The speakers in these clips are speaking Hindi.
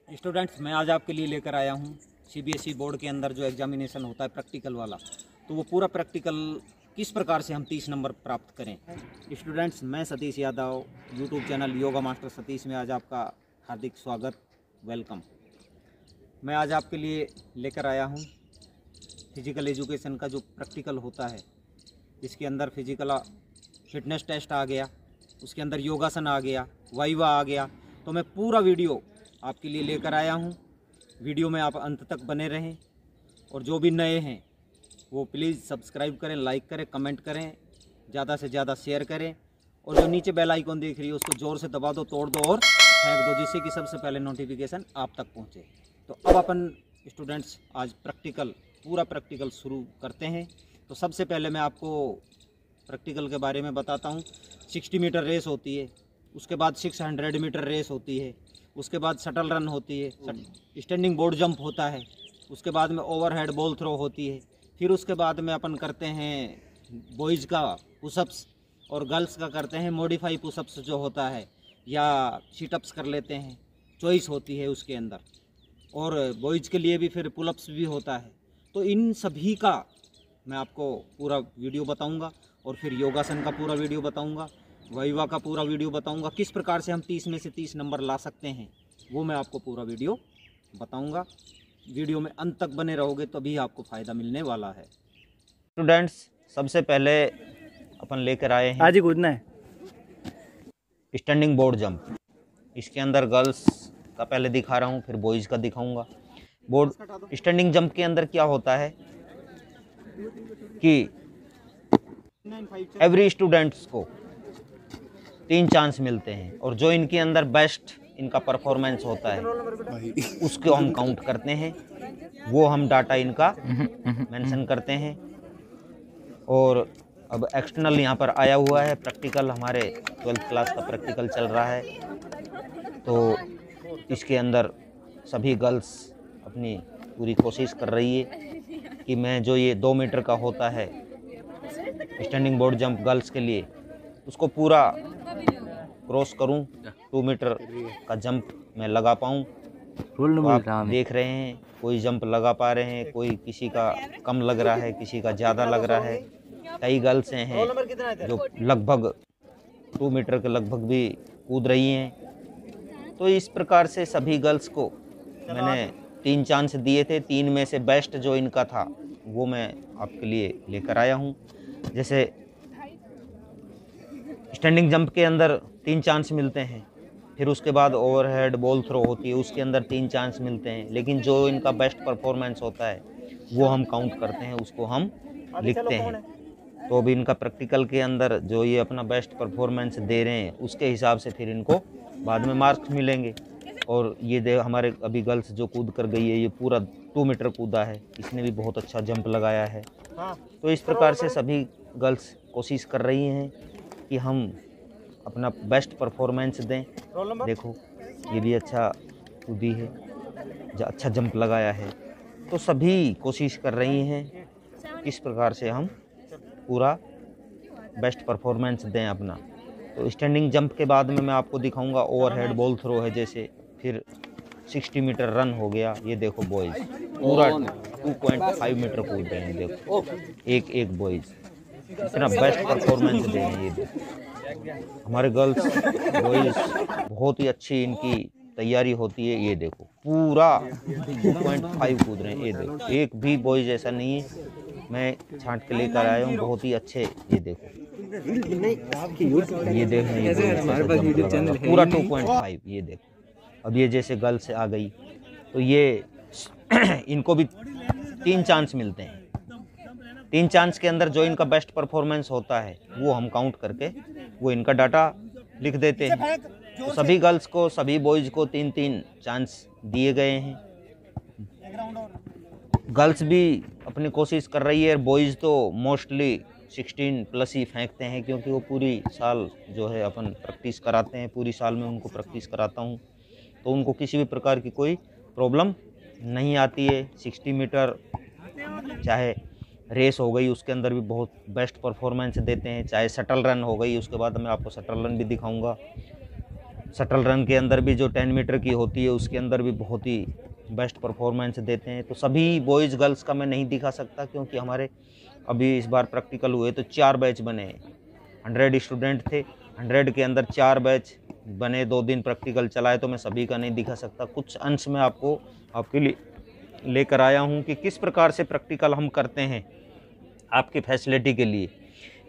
स्टूडेंट्स, मैं आज आपके लिए लेकर आया हूँ सीबीएसई बोर्ड के अंदर जो एग्जामिनेशन होता है प्रैक्टिकल वाला, तो वो पूरा प्रैक्टिकल किस प्रकार से हम 30 नंबर प्राप्त करें। स्टूडेंट्स, मैं Satish Yadav, YouTube channel yoga master Satish में आज आपका हार्दिक स्वागत, वेलकम। मैं आज आपके लिए लेकर आया हूँ फिजिकल एजुकेशन का जो प्रैक्टिकल होता है। इसके अंदर फिजिकल फिटनेस टेस्ट आ गया, उसके अंदर योगासन आ गया, वाइवा आ गया, तो मैं पूरा वीडियो आपके लिए लेकर आया हूँ। वीडियो में आप अंत तक बने रहें और जो भी नए हैं वो प्लीज़ सब्सक्राइब करें, लाइक करें, कमेंट करें, ज़्यादा से ज़्यादा शेयर करें और जो नीचे बेल आइकन दिख रही है उसको ज़ोर से दबा दो, तोड़ दो और फेंक दो, जिससे कि सबसे पहले नोटिफिकेशन आप तक पहुँचे। तो अब अपन स्टूडेंट्स आज पूरा प्रैक्टिकल शुरू करते हैं। तो सबसे पहले मैं आपको प्रैक्टिकल के बारे में बताता हूँ। 60 मीटर रेस होती है, उसके बाद 600 मीटर रेस होती है, उसके बाद शटल रन होती है, स्टैंडिंग बोर्ड जंप होता है, उसके बाद में ओवरहेड बॉल थ्रो होती है, फिर उसके बाद में अपन करते हैं बॉयज़ का पुशअप्स और गर्ल्स का करते हैं मॉडिफाई पुशअप्स जो होता है, या सीटअप्स कर लेते हैं, चॉइस होती है उसके अंदर। और बॉयज़ के लिए भी फिर पुलअप्स भी होता है। तो इन सभी का मैं आपको पूरा वीडियो बताऊंगा और फिर योगासन का पूरा वीडियो बताऊंगा, वाइवा का पूरा वीडियो बताऊंगा, किस प्रकार से हम 30 में से 30 नंबर ला सकते हैं वो मैं आपको पूरा वीडियो बताऊंगा। वीडियो में अंत तक बने रहोगे तभी आपको फ़ायदा मिलने वाला है। स्टूडेंट्स, सबसे पहले अपन लेकर आए हैं आज ही कूदना है स्टैंडिंग बोर्ड जंप। इसके अंदर गर्ल्स का पहले दिखा रहा हूँ, फिर बॉयज़ का दिखाऊंगा। बोर्ड स्टैंडिंग जंप के अंदर क्या होता है कि एवरी स्टूडेंट्स को 3 चांस मिलते हैं और जो इनके अंदर बेस्ट इनका परफॉर्मेंस होता है उसको हम काउंट करते हैं, वो हम डाटा इनका मेंशन करते हैं। और अब एक्सटर्नल यहाँ पर आया हुआ है प्रैक्टिकल, हमारे 12th क्लास का प्रैक्टिकल चल रहा है। तो इसके अंदर सभी गर्ल्स अपनी पूरी कोशिश कर रही है कि मैं जो ये 2 मीटर का होता है स्टैंडिंग बोर्ड जंप गर्ल्स के लिए, उसको पूरा क्रॉस करूं, 2 मीटर का जंप मैं लगा पाऊं। तो आप देख रहे हैं कोई जंप लगा पा रहे हैं, कोई किसी का कम लग रहा है, किसी का ज़्यादा लग रहा है। कई गर्ल्स हैं जो लगभग 2 मीटर के लगभग भी कूद रही हैं। तो इस प्रकार से सभी गर्ल्स को मैंने 3 चांस दिए थे, 3 में से बेस्ट जो इनका था वो मैं आपके लिए लेकर आया हूँ। जैसे स्टैंडिंग जंप के अंदर 3 चांस मिलते हैं, फिर उसके बाद ओवरहेड बॉल थ्रो होती है, उसके अंदर 3 चांस मिलते हैं, लेकिन जो इनका बेस्ट परफॉर्मेंस होता है वो हम काउंट करते हैं, उसको हम लिखते हैं। तो अभी इनका प्रैक्टिकल के अंदर जो ये अपना बेस्ट परफॉर्मेंस दे रहे हैं उसके हिसाब से फिर इनको बाद में मार्क्स मिलेंगे। और ये हमारे अभी गर्ल्स जो कूद कर गई है, ये पूरा 2 मीटर कूदा है, इसने भी बहुत अच्छा जंप लगाया है। तो इस प्रकार से सभी गर्ल्स कोशिश कर रही हैं कि हम अपना बेस्ट परफॉर्मेंस दें। देखो ये भी अच्छा कूदी है, अच्छा जंप लगाया है। तो सभी कोशिश कर रही हैं किस प्रकार से हम पूरा बेस्ट परफॉर्मेंस दें अपना। तो स्टैंडिंग जंप के बाद में मैं आपको दिखाऊंगा ओवरहेड बॉल थ्रो है, जैसे फिर 60 मीटर रन हो गया। ये देखो बॉयज़ पूरा 2.5 मीटर कूद रहे हैं, देखो एक बॉयज़ इतना बेस्ट परफॉर्मेंस दे रहे हैं। ये देखो हमारे गर्ल्स बॉयज़ बहुत ही अच्छी इनकी तैयारी होती है। ये देखो पूरा 2.5 कूद रहे हैं। ये देखो एक भी बॉयज़ ऐसा नहीं है, मैं छांट के लेकर आया हूँ, बहुत ही अच्छे। ये देखो ये देख रहे हैं पूरा 2.5। ये देखो अब ये जैसे गर्ल्स आ गई तो ये इनको भी 3 चांस मिलते हैं। 3 चांस के अंदर जो इनका बेस्ट परफॉर्मेंस होता है वो हम काउंट करके वो इनका डाटा लिख देते हैं। तो सभी गर्ल्स को, सभी बॉयज़ को 3-3 चांस दिए गए हैं। गर्ल्स भी अपनी कोशिश कर रही है, बॉयज़ तो मोस्टली 16 प्लस ही फेंकते हैं, क्योंकि वो पूरी साल जो है अपन प्रैक्टिस कराते हैं, पूरी साल में उनको प्रैक्टिस कराता हूँ, तो उनको किसी भी प्रकार की कोई प्रॉब्लम नहीं आती है। 60 मीटर चाहे रेस हो गई उसके अंदर भी बहुत बेस्ट परफॉर्मेंस देते हैं, चाहे शटल रन हो गई, उसके बाद मैं आपको शटल रन भी दिखाऊंगा। शटल रन के अंदर भी जो 10 मीटर की होती है उसके अंदर भी बहुत ही बेस्ट परफॉर्मेंस देते हैं। तो सभी बॉयज़ गर्ल्स का मैं नहीं दिखा सकता क्योंकि हमारे अभी इस बार प्रैक्टिकल हुए तो 4 बैच बने हैं। 100 स्टूडेंट थे, 100 के अंदर 4 बैच बने, 2 दिन प्रैक्टिकल चलाए, तो मैं सभी का नहीं दिखा सकता। कुछ अंश में आपके लिए लेकर आया हूँ कि किस प्रकार से प्रैक्टिकल हम करते हैं आपकी फैसिलिटी के लिए,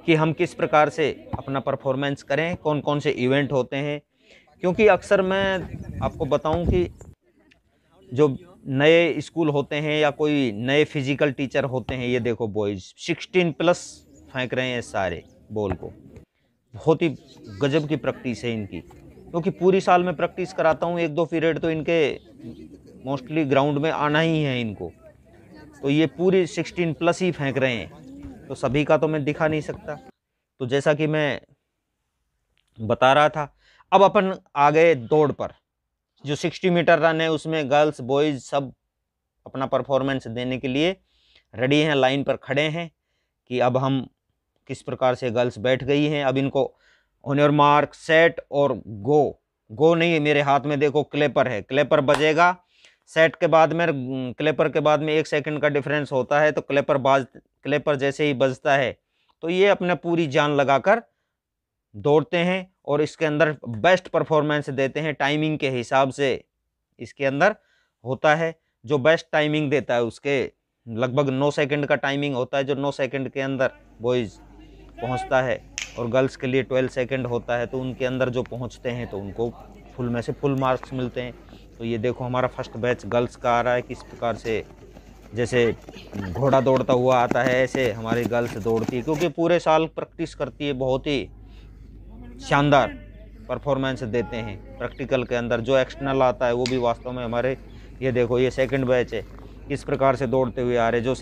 कि हम किस प्रकार से अपना परफॉर्मेंस करें, कौन कौन से इवेंट होते हैं। क्योंकि अक्सर मैं आपको बताऊं कि जो नए स्कूल होते हैं या कोई नए फिजिकल टीचर होते हैं, ये देखो बॉयज़ 16+ फेंक रहे हैं सारे बॉल को। बहुत ही गजब की प्रैक्टिस है इनकी, क्योंकि पूरी साल में प्रैक्टिस कराता हूँ, 1-2 पीरियड तो इनके मोस्टली ग्राउंड में आना ही है इनको। तो ये पूरी 16+ ही फेंक रहे हैं, तो सभी का तो मैं दिखा नहीं सकता। तो जैसा कि मैं बता रहा था, अब अपन आ गए दौड़ पर। जो 60 मीटर रन है उसमें गर्ल्स बॉयज़ सब अपना परफॉर्मेंस देने के लिए रेडी हैं, लाइन पर खड़े हैं कि अब हम किस प्रकार से गर्ल्स बैठ गई हैं। अब इनको ऑन योर मार्क सेट और गो नहीं, मेरे हाथ में देखो क्लेपर है, क्लेपर बजेगा। सेट के बाद में, क्लेपर के बाद में 1 सेकंड का डिफरेंस होता है, तो क्लेपर जैसे ही बजता है तो ये अपने पूरी जान लगाकर दौड़ते हैं और इसके अंदर बेस्ट परफॉर्मेंस देते हैं। टाइमिंग के हिसाब से इसके अंदर होता है, जो बेस्ट टाइमिंग देता है उसके लगभग 9 सेकंड का टाइमिंग होता है, जो 9 सेकंड के अंदर बॉयज़ पहुंचता है, और गर्ल्स के लिए 12 सेकंड होता है। तो उनके अंदर जो पहुंचते हैं तो उनको फुल में से फुल मार्क्स मिलते हैं। तो ये देखो हमारा फर्स्ट बैच गर्ल्स का आ रहा है, किस प्रकार से जैसे घोड़ा दौड़ता हुआ आता है ऐसे हमारी गर्ल्स दौड़ती है, क्योंकि पूरे साल प्रैक्टिस करती है, बहुत ही शानदार परफॉर्मेंस देते हैं। प्रैक्टिकल के अंदर जो एक्सटर्नल आता है वो भी वास्तव में हमारे, ये देखो ये सेकंड बैच है, किस प्रकार से दौड़ते हुए आ रहे। जो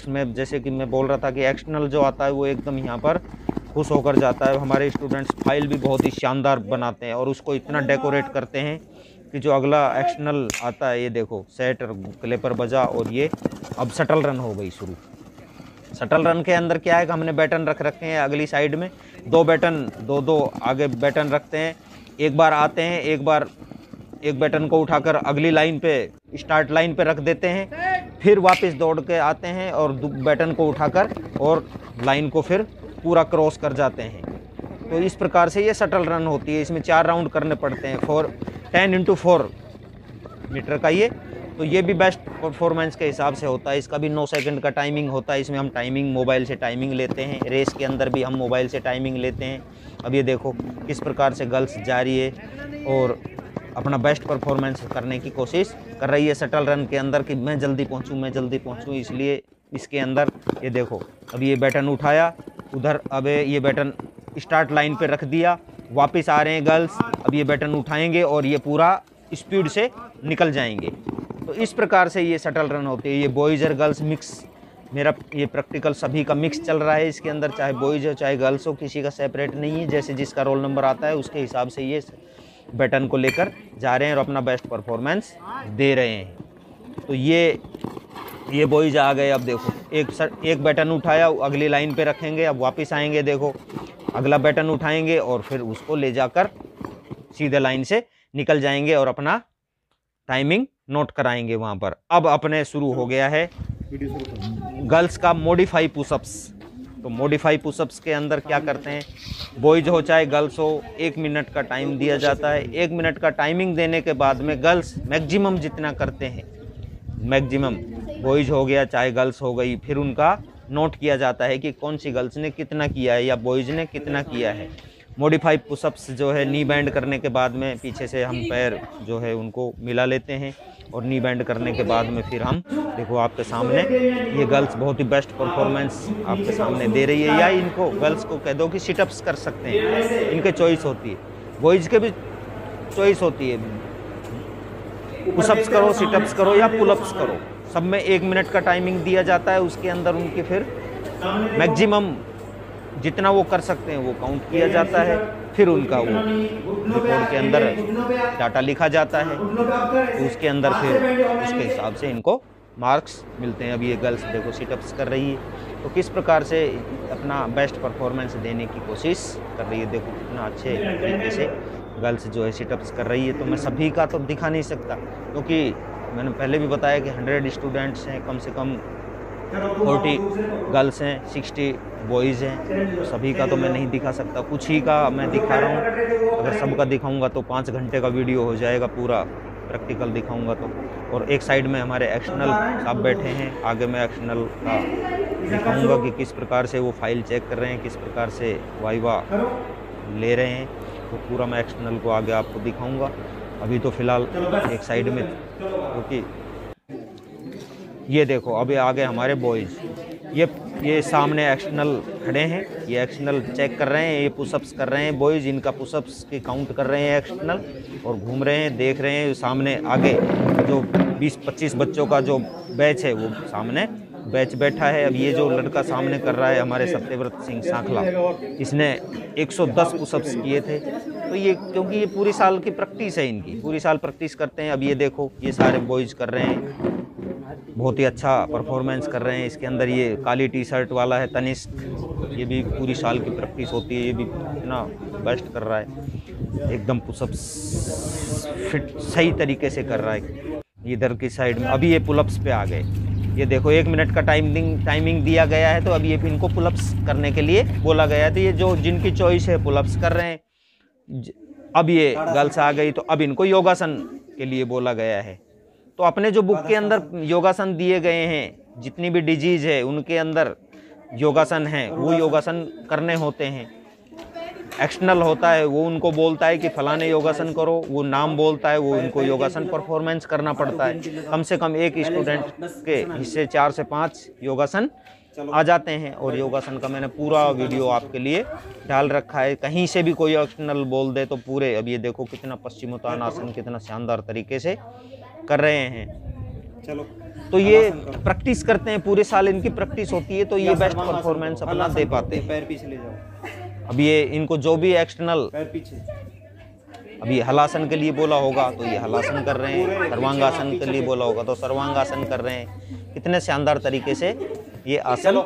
में जैसे कि मैं बोल रहा था कि एक्सटर्नल जो आता है वो एकदम यहाँ पर खुश होकर जाता है। हमारे स्टूडेंट्स फाइल भी बहुत ही शानदार बनाते हैं और उसको इतना डेकोरेट करते हैं कि जो अगला एक्सटर्नल आता है, ये देखो सेट और क्लेपर बजा और ये अब शटल रन हो गई शुरू। शटल रन के अंदर क्या है कि हमने बैटन रख रखे हैं अगली साइड में, 2 बैटन, 2-2 आगे बैटन रखते हैं। एक बार आते हैं, एक बैटन को उठाकर अगली लाइन पे, स्टार्ट लाइन पे रख देते हैं, फिर वापस दौड़ के आते हैं और बैटन को उठाकर और लाइन को फिर पूरा क्रॉस कर जाते हैं। तो इस प्रकार से ये शटल रन होती है। इसमें 4 राउंड करने पड़ते हैं, 10 × 4 मीटर का ये। तो ये भी बेस्ट परफॉर्मेंस के हिसाब से होता है। इसका भी 9 सेकंड का टाइमिंग होता है। इसमें हम टाइमिंग मोबाइल से टाइमिंग लेते हैं, रेस के अंदर भी हम मोबाइल से टाइमिंग लेते हैं। अब ये देखो किस प्रकार से गर्ल्स जा रही है और अपना बेस्ट परफॉर्मेंस करने की कोशिश कर रही है शटल रन के अंदर कि मैं जल्दी पहुंचूं, इसलिए इसके अंदर ये देखो अब ये बैटन उठाया उधर, अब ये बैटन स्टार्ट लाइन पे रख दिया, वापस आ रहे हैं गर्ल्स, अब ये बैटन उठाएंगे और ये पूरा स्पीड से निकल जाएंगे। तो इस प्रकार से ये शटल रन होती है। ये बॉयज़ और गर्ल्स मिक्स, मेरा ये प्रैक्टिकल सभी का मिक्स चल रहा है इसके अंदर, चाहे बॉयज़ हो चाहे गर्ल्स हो, किसी का सेपरेट नहीं है। जैसे जिसका रोल नंबर आता है उसके हिसाब से ये बैटन को लेकर जा रहे हैं और अपना बेस्ट परफॉर्मेंस दे रहे हैं। तो ये बॉयज़ आ गए। अब देखो एक बैटन उठाया, अगली लाइन पे रखेंगे, अब वापस आएंगे, देखो अगला बैटन उठाएंगे और फिर उसको ले जाकर सीधे लाइन से निकल जाएंगे और अपना टाइमिंग नोट कराएंगे वहाँ पर। अब अपने शुरू हो गया है गर्ल्स का मॉडिफाई पुशअप्स। तो मॉडिफाई पुशअप्स के अंदर क्या करते हैं, बॉयज हो चाहे गर्ल्स हो, 1 मिनट का टाइम दिया जाता है। 1 मिनट का टाइमिंग देने के बाद में गर्ल्स मैक्सिमम जितना करते हैं, मैक्सिमम बॉयज हो गया चाहे गर्ल्स हो गई, फिर उनका नोट किया जाता है कि कौन सी गर्ल्स ने कितना किया है या बॉयज ने कितना किया है। मॉडिफाई पुशअप्स जो है नी बैंड करने के बाद में पीछे से हम पैर जो है उनको मिला लेते हैं और नी बैंड करने के बाद में फिर हम देखो आपके सामने ये गर्ल्स बहुत ही बेस्ट परफॉर्मेंस आपके सामने दे रही है। या इनको गर्ल्स को कह दो कि सिटअप्स कर सकते हैं, इनके चॉइस होती है। बॉयज़ के भी चॉइस होती है, पुशअप्स करो, सिटअप्स करो या पुलअप्स करो, सब में 1 मिनट का टाइमिंग दिया जाता है। उसके अंदर उनके फिर मैक्सिमम जितना वो कर सकते हैं वो काउंट किया जाता है, फिर उनका वो रिपोर्ट के अंदर डाटा लिखा जाता है, तो उसके अंदर फिर उसके हिसाब से इनको मार्क्स मिलते हैं। अब ये गर्ल्स देखो सिटअप्स कर रही है, तो किस प्रकार से अपना बेस्ट परफॉर्मेंस देने की कोशिश कर रही है। देखो कितना अच्छे तरीके से गर्ल्स जो है सिटअप्स कर रही है। तो मैं सभी का तो दिखा नहीं सकता, क्योंकि मैंने पहले भी बताया कि 100 स्टूडेंट्स हैं, कम से कम 40 गर्ल्स हैं, 60 बॉयज़ हैं, तो सभी का तो मैं नहीं दिखा सकता, कुछ ही का मैं दिखा रहा हूँ। अगर सबका दिखाऊंगा तो 5 घंटे का वीडियो हो जाएगा, पूरा प्रैक्टिकल दिखाऊंगा तो। और एक साइड में हमारे एक्सटर्नल साहब बैठे हैं, आगे मैं एक्सटर्नल का दिखाऊंगा कि किस प्रकार से वो फाइल चेक कर रहे हैं, किस प्रकार से वाइवा ले रहे हैं, तो पूरा मैं एक्सटर्नल को आगे आपको दिखाऊंगा। अभी तो फ़िलहाल एक साइड में, क्योंकि ये देखो अभी आगे हमारे बॉयज़, ये सामने एक्सटर्नल खड़े हैं, ये एक्सटर्नल चेक कर रहे हैं, ये पुशअप्स कर रहे हैं बॉयज़, इनका पुशअप्स की काउंट कर रहे हैं एक्सटर्नल, और घूम रहे हैं, देख रहे हैं। सामने आगे जो 20-25 बच्चों का जो बैच है, वो सामने बैच बैठा है। अब ये जो लड़का सामने कर रहा है, हमारे सत्यव्रत सिंह सांखला, इसने 110 पुशअप्स किए थे। तो ये, क्योंकि ये पूरी साल की प्रैक्टिस है इनकी, पूरी साल प्रैक्टिस करते हैं। अब ये देखो ये सारे बॉयज़ कर रहे हैं, बहुत ही अच्छा परफॉर्मेंस कर रहे हैं। इसके अंदर ये काली टी शर्ट वाला है तनिष्क, ये भी पूरी साल की प्रैक्टिस होती है, ये भी इतना बेस्ट कर रहा है, एकदम पुशअप्स फिट सही तरीके से कर रहा है। इधर की साइड में अभी ये पुलअप्स पे आ गए, ये देखो 1 मिनट का टाइमिंग दिया गया है, तो अभी ये इनको पुलअप्स करने के लिए बोला गया है। तो ये जो जिनकी चॉइस है पुलअप्स कर रहे हैं। अब ये गर्ल्स आ गई, तो अब इनको योगासन के लिए बोला गया है। तो अपने जो बुक के अंदर योगासन दिए गए हैं, जितनी भी डिजीज़ है उनके अंदर योगासन हैं, वो योगासन करने होते हैं। एक्सटर्नल होता है, वो उनको बोलता है कि फलाने योगासन करो, वो नाम बोलता है, वो उनको योगासन परफॉर्मेंस करना पड़ता है। कम से कम एक स्टूडेंट के हिस्से 4 से 5 योगासन आ जाते हैं। और योगासन का मैंने पूरा वीडियो आपके लिए डाल रखा है, कहीं से भी कोई एक्सटर्नल बोल दे तो पूरे। अब ये देखो कितना पश्चिमोत्तानासन कितना शानदार तरीके से कर रहे हैं। चलो, तो ये प्रैक्टिस करते हैं, पूरे साल इनकी प्रैक्टिस होती है, तो ये बेस्ट परफॉर्मेंस अपना दे पाते हैं। पैर पीछे ले जाओ। अब ये इनको जो भी एक्सटर्नल पैर पीछे, अभी हलासन के लिए बोला होगा तो ये हलासन कर रहे हैं, सर्वांगासन के लिए बोला होगा तो सर्वांगासन कर रहे हैं। कितने शानदार तरीके से ये आसन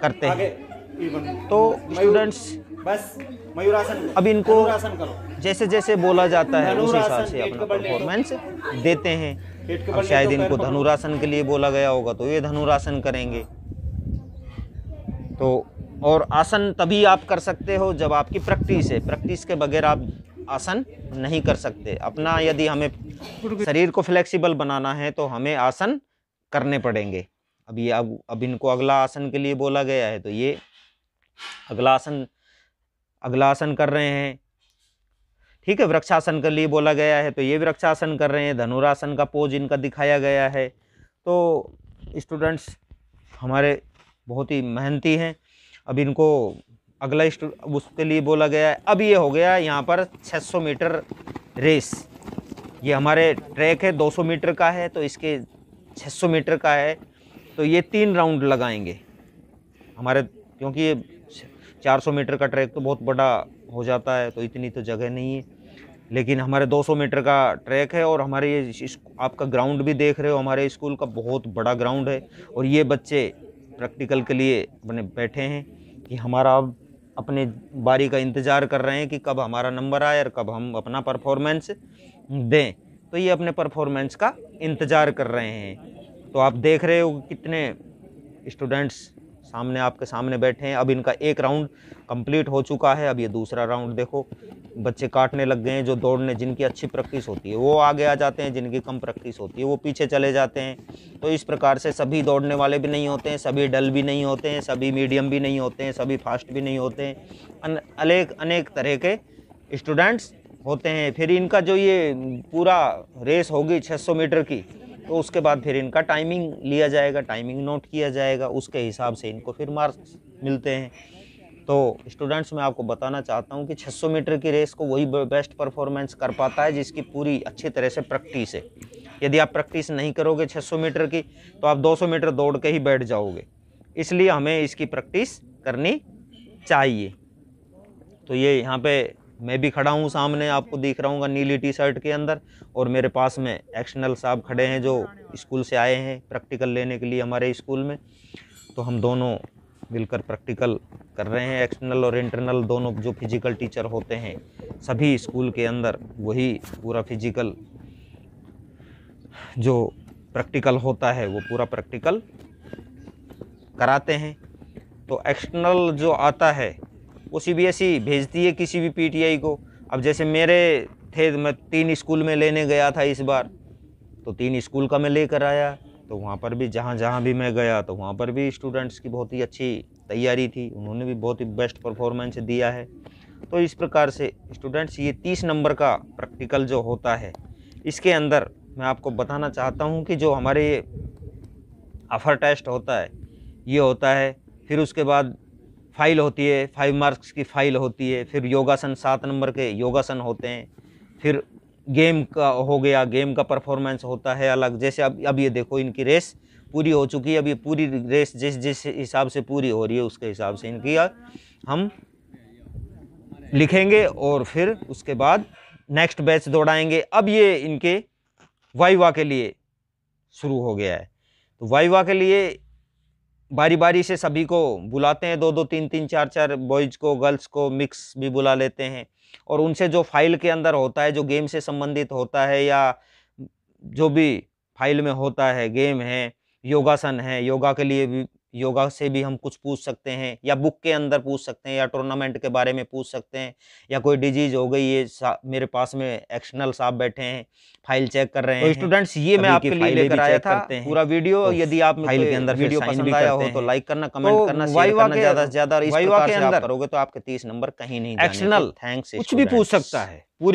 करते हैं। तो स्टूडेंट्स बस मयूरासन, अब इनको जैसे जैसे बोला जाता है उस हिसाब से अपना परफॉर्मेंस देते हैं। अब शायद इनको धनुरासन के लिए बोला गया होगा तो ये धनुरासन करेंगे। तो और आसन तभी आप कर सकते हो जब आपकी प्रैक्टिस है, प्रैक्टिस के बगैर आप आसन नहीं कर सकते। अपना यदि हमें शरीर को फ्लेक्सिबल बनाना है तो हमें आसन करने पड़ेंगे। अब इनको अगला आसन के लिए बोला गया है, तो ये अगला आसन कर रहे हैं। ठीक है, वृक्षासन के लिए बोला गया है तो ये वृक्षासन कर रहे हैं। धनुरासन का पोज इनका दिखाया गया है। तो स्टूडेंट्स हमारे बहुत ही मेहनती हैं। अब इनको अगला उसके लिए बोला गया है। अब ये हो गया यहाँ पर 600 मीटर रेस। ये हमारे ट्रैक है 200 मीटर का है, तो इसके 600 मीटर का है, तो ये 3 राउंड लगाएंगे हमारे, क्योंकि ये 400 मीटर का ट्रैक तो बहुत बड़ा हो जाता है, तो इतनी तो जगह नहीं है। लेकिन हमारे 200 मीटर का ट्रैक है, और हमारे ये आपका ग्राउंड भी देख रहे हो, हमारे स्कूल का बहुत बड़ा ग्राउंड है। और ये बच्चे प्रैक्टिकल के लिए अपने बैठे हैं कि हमारा अब अपने बारी का इंतज़ार कर रहे हैं कि कब हमारा नंबर आए और कब हम अपना परफॉर्मेंस दें। तो ये अपने परफॉर्मेंस का इंतज़ार कर रहे हैं। तो आप देख रहे हो कितने स्टूडेंट्स सामने आपके सामने बैठे हैं। अब इनका एक राउंड कंप्लीट हो चुका है। अब ये दूसरा राउंड देखो, बच्चे काटने लग गए हैं। जो दौड़ने जिनकी अच्छी प्रैक्टिस होती है वो आगे आ जाते हैं, जिनकी कम प्रैक्टिस होती है वो पीछे चले जाते हैं। तो इस प्रकार से सभी दौड़ने वाले भी नहीं होते हैं, सभी डल भी नहीं होते हैं, सभी मीडियम भी नहीं होते हैं, सभी फास्ट भी नहीं होते हैं। अनेक तरह के स्टूडेंट्स होते हैं। फिर इनका जो ये पूरा रेस होगी 600 मीटर की, तो उसके बाद फिर इनका टाइमिंग लिया जाएगा, टाइमिंग नोट किया जाएगा, उसके हिसाब से इनको फिर मार्क्स मिलते हैं। तो स्टूडेंट्स मैं आपको बताना चाहता हूं कि 600 मीटर की रेस को वही बेस्ट परफॉर्मेंस कर पाता है जिसकी पूरी अच्छी तरह से प्रैक्टिस है। यदि आप प्रैक्टिस नहीं करोगे 600 मीटर की, तो आप 200 मीटर दौड़ के ही बैठ जाओगे। इसलिए हमें इसकी प्रैक्टिस करनी चाहिए। तो ये यहाँ पे मैं भी खड़ा हूँ, सामने आपको दिख रहा हूँ नीली टी शर्ट के अंदर, और मेरे पास में एक्सटर्नल साहब खड़े हैं जो स्कूल से आए हैं प्रैक्टिकल लेने के लिए हमारे स्कूल में। तो हम दोनों मिलकर प्रैक्टिकल कर रहे हैं। एक्सटर्नल और इंटरनल दोनों जो फिजिकल टीचर होते हैं सभी स्कूल के अंदर वही पूरा फिजिकल जो प्रैक्टिकल होता है वो पूरा प्रैक्टिकल कराते हैं। तो एक्सटर्नल जो आता है वो सीबीएसई भेजती है किसी भी पीटीआई को। अब जैसे मेरे थे, मैं 3 स्कूल में लेने गया था इस बार, तो 3 स्कूल का मैं लेकर आया। तो वहाँ पर भी जहाँ भी मैं गया तो वहाँ पर भी स्टूडेंट्स की बहुत ही अच्छी तैयारी थी, उन्होंने भी बहुत ही बेस्ट परफॉर्मेंस दिया है। तो इस प्रकार से स्टूडेंट्स ये 30 नंबर का प्रैक्टिकल जो होता है इसके अंदर मैं आपको बताना चाहता हूँ कि जो हमारे अफर टेस्ट होता है ये होता है, फिर उसके बाद फाइल होती है, 5 मार्क्स की फाइल होती है, फिर योगासन 7 नंबर के योगासन होते हैं, फिर गेम का हो गया, गेम का परफॉर्मेंस होता है अलग। जैसे अब ये देखो इनकी रेस पूरी हो चुकी है, अब ये पूरी रेस जिस हिसाब से पूरी हो रही है उसके हिसाब से इनकी हम लिखेंगे और फिर उसके बाद नेक्स्ट बैच दौड़ाएंगे। अब ये इनके वाइवा के लिए शुरू हो गया है। तो वाइवा के लिए बारी बारी से सभी को बुलाते हैं, 2-2 3-3 4-4 बॉयज़ को, गर्ल्स को मिक्स भी बुला लेते हैं और उनसे जो फाइल के अंदर होता है, जो गेम से संबंधित होता है या जो भी फाइल में होता है, गेम है, योगासन है, योगा के लिए भी, योगा से भी हम कुछ पूछ सकते हैं या बुक के अंदर पूछ सकते हैं या टूर्नामेंट के बारे में पूछ सकते हैं या कोई डिजीज हो गई है। मेरे पास में एक्सटर्नल साहब बैठे हैं, फाइल चेक कर रहे हैं। तो स्टूडेंट्स ये मैं आपके लिए लेकर आया था पूरा वीडियो। यदि आप फाइल के अंदर वीडियो पसंद आया हो तो लाइक करना, कमेंट करना, शेयर करना ज़्यादा से ज़्यादा। इस प्रकार से आप करोगे तो आपके 30 नंबर कहीं नहीं जाएंगे। एक्सटर्नल थैंक्स कुछ भी पूछ सकता है।